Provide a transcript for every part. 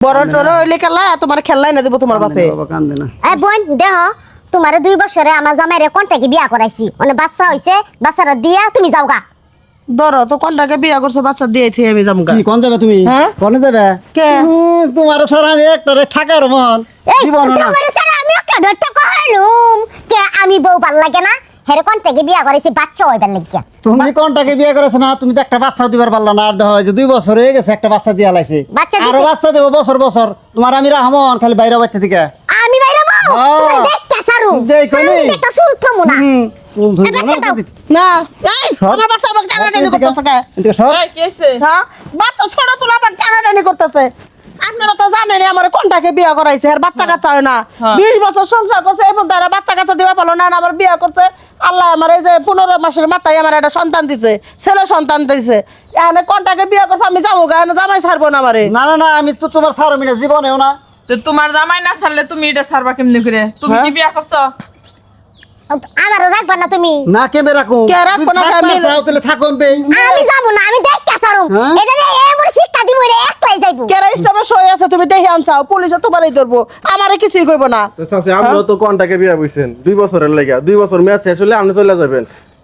বড় টরে হইলে খেলা তোমার খেললাই না দেব তোমার বাপে বাবা কান্দে না এই বোন দেহ তোমারে 2 বছরে আমার জামাইরে কোনটাকে বিয়া করাইছি মানে বাচ্চা হইছে বাচ্চারা দিয়া তুমি যাও গা ধরো তো কোনটাকে বিয়া করছো বাচ্চা দিয়েছি আমি যামগা কি কোন যাবে তুমি হ্যাঁ? কোনে যাবে কে তোমার সারা আমি একটারে থাকার মন এই জীবন না তোমারে স্যার আমি একটা ধরতে কইলুম কে আমি বউ ভাল লাগে না হেরে কোনটাকে বিয়া করাইছি বাচ্চা হইবার লাগিয়া তুমি কোনটাকে বিয়ে করেছ না তুমি তো একটা বাচ্চা দিবার পারলা না আর দেখো যে 2 বছর হয়ে গেছে একটা বাচ্চা দিয়া লাইছে বাচ্চা আর দিছে? বাচ্চা দেব বছর বছর তোমার আমি রাহমন খালি বাইরে বাইতে দিকে আমি বাইরে বউ হ্যাঁ। তুমি দেখতা সারু দেখো নি। দেখতা সুলথমু না চুল ধুই এই না বাচ্চা দাও। না এই আমার বাচ্চা আমাকে টানাটানি করতেছে কে এদিকে সর হ্যাঁ বাচ্চা ছোট পোলা আবার টানাটানি করতেছে আপনারা তো জানেন আমার কোনটাকে বিয়া করাইছে আর বাচ্চা কাচ্চা হয় না 20 বছর সংসার করছে এবং তারা বাচ্চা কাচ্চা দিবা পারলো না আমার বিয়া করছে আল্লাহ আমার এই যে 15 মাসের মাথায় আমার একটা সন্তান দিছে ছেলে সন্তান দিছে এখানে কোনটাকে বিয়া করছে আমি যাবো গা এখানে জামাই ছাড়বো না আমারে না না না আমি তো তোমার সারা মিনা জীবনেও না তো তোমার জামাই না ছাড়লে তুমি এটা ছাড়বা কেমনি করে তুমি কি বিয়া করছো আমারে রাখবা না তুমি না কেমে রাখুম কে রাখবো না, তুমি আমি- যাও তাহলে থাকুন বে আমি যাব না আমি দেখতা সারু হ্যাঁ? এটা রে এমন শিক্ষা দিব রে একলাই যাইবো কেরা স্টপে সই আছে তুমি দেখে আনছাও পুলিশে তোমারই ধরবো আমারে কিছুই কইব না তো চাচি আপনিও তো কোনটাকে বিয়া বইছেন 2 বছরের লাগা 2 বছর মেয়াদ শেষ হলে আপনি চলে যাবেন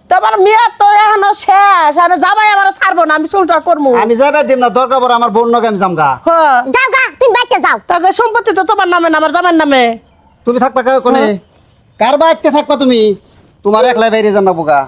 তোমার মেয়ে তো এখনো শেষ আর জামাই আমার ছাড়বো না আমি সংসার করবো আমি যাবার দিম না দরকার পড়ে আমার বোন নগে আমি জামগা হ্যাঁ যাও গা তুমি বাইতে যাও তাকে সম্পত্তি তো তোমার নামে না আমার জামাইয়ের নামে তুমি থাকবা কোনে কার বাইতে থাকবা তুমি তোমার একলাই বাইরে যান না বোকা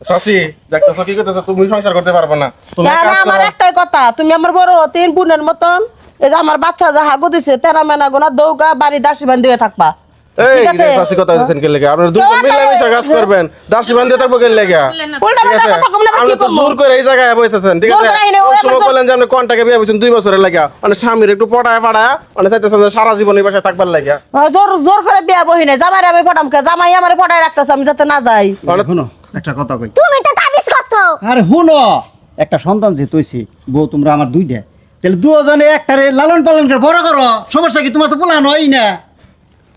চাচি দেখতেছো কি করতেছো তুমি সংসার করতে পারবে না তুমি কেন কাজ আমার করো। একটাই কথা তুমি আমার বড় 3 বোনের মতন এই যে আমার বাচ্চা যা হাগু দিছে তেরা মেনা গোনা দৌগা বাড়ি দাসী বান্ধি হয়ে থাকবা এই ঠিক আছে? চাচি কথা দিছেন কে লাগা আপনারা দুজন কেউ মিলে মিশে একটা- কাজ করবেন দাসী বান্ধে থাকবো কে লাগা উল্টা ঠিক পাল্টা আছে কথা কম না আপনি কি তো করবো জোর করে এই জায়গায় বসেছেন ঠিক জোর আছে করে আইনে, ও ওই আমার সময় জোর- বলেন যে আপনি কোনটাকে বিয়া বইছেন 2 বছরের লাগা মানে স্বামীর একটু পটায় পাড়ায় মানে চাইতেছেন যে সারা জীবন এই বাসায় থাকবার লাগা জোর জোর করে বিয়া বহিনে জামাই আমি ফটামকে জামাই আমার ফটায় রাখতেছে আমি যাতে না যাই শুনো একটা কথা কই তুমি তো তাবিজ করছো আরে শুনো একটা সন্তান যে তৈছি বউ তোমরা আমার 2টা তাহলে দুজনে একটারে লালন পালন করে বড় করো সমস্যা কি তোমার তো পোলা নয় না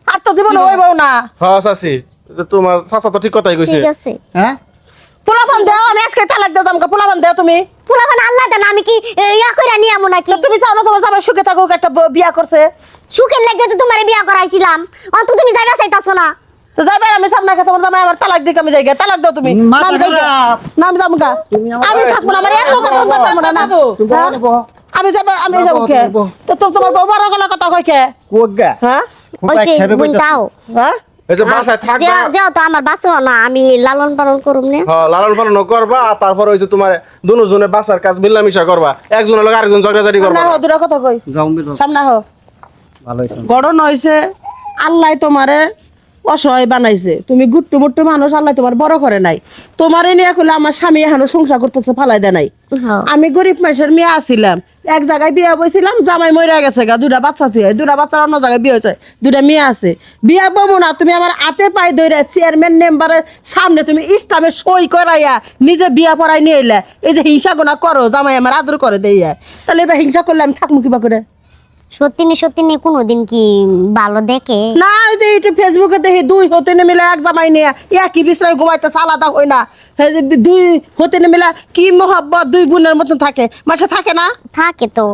আর তো জীবনে হইব না হ্যাঁ চাচি তোমার চাচা তো ঠিক কথাই কইছে ঠিক আছে হ্যাঁ পোলাপান দেও আমি আজকে তালাক দেও জামকা পোলাপান দেও তুমি ফুলাবান আল্লাহ দেন আমি কি ইয়া কইরা নিয়ামু নাকি তো তুমি চাও না তোমার জামাই সুখে থাকুক একটা বিয়া করছে সুখের লাগে তো তোমারে বিয়া করাইছিলাম অন্ত তুমি যাইবা চাইতাছো না তো যাবে আমি সামনে কে তোমার জামাই আমার তালাক দিকে আমি যাই গে তালাক দাও তুমি মাথা না, আমি যাই গে। খারাপ। না আমি যাবো গা আমি থাকবো না আমার এত কথা বলতে পারবো না, না তুমি হ্যাঁ? বলো, বলো। আমি যাবো আমি না, যাবো বলো, কে তুমি বলো। তো তোমার বউ বড় গলা কথা কই কে কোগা হ্যাঁ ওইছে বোন দাও হ্যাঁ এই যে বাসায় থাকবা যাও যাও তো আমার বাঁচো না আমি লালন পালন করুম না হ্যাঁ লালন পালন করবা আর তারপর ওই যে তোমার দুজনে বাসার কাজ মিলামিশা করবা একজনের লগে আরেকজন ঝগড়াঝাটি করবা না হো দূরে কথা কই যাও মিলো সামনে হো ভালো হইছে গড়ন হইছে আল্লাহ তোমারে অসহায় বানাইছে তুমি গুট্টু মুট্টু মানুষ আল্লাহ তোমার বড় করে নাই তোমারে নিয়ে কইলে আমার স্বামী এখনো সংসার করতেছে ফালাই দেয় নাই হ্যাঁ। আমি গরিব মানুষের মেয়ে আছিলাম এক জায়গায় বিয়া বইছিলাম জামাই মরে গেছে গা 2টা বাচ্চা থুয়ে 2টা বাচ্চার অন্য জায়গায় বিয়ে হয়েছে 2টা মেয়ে আছে বিয়া বমু না তুমি আমার হাতে পায়ে ধরে চেয়ারম্যান মেম্বারের সামনে তুমি ইসলামে সই করাইয়া নিজে বিয়া পড়াই নিয়ে এলে এই যে হিংসা গোনা করো জামাই আমার আদর করে দেইয়া তাহলে এবার হিংসা করলে আমি থাকবো কিবা করে সত্যি নি কোনোদিন কি ভালো দেখে না ওই যে একটু ফেসবুকে দেখি 2 হতে মিলে এক জামাই নিয়ে একই বিছনায় ঘুমাইতেছে আলাদা হই না 2 হতে মিলে কি মহব্বত 2 বোনের মতন থাকে মাসে থাকে না থাকে তো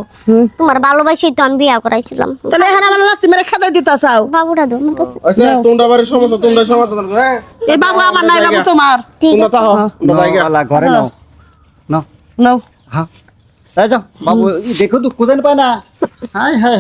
তোমার ভালোবাসি তো আমি বিয়া করাইছিলাম তাহলে এখানে আমার লাস্তি মেরে খেতে দিতে চাও বাবুটা দো আমার কাছে আচ্ছা তোমরা বাড়ির সমস্যা তোমরা সমাধান করো হ্যাঁ এই বাবু আমার নাই বাবু তোমার ঠিক তোমরা আছে তাও তোমরা জায়গা আলা ঘরে নাও নাও নাও হ্যাঁ এই যাও বাবু দেখো তো খুঁজে পায় না হায় হায়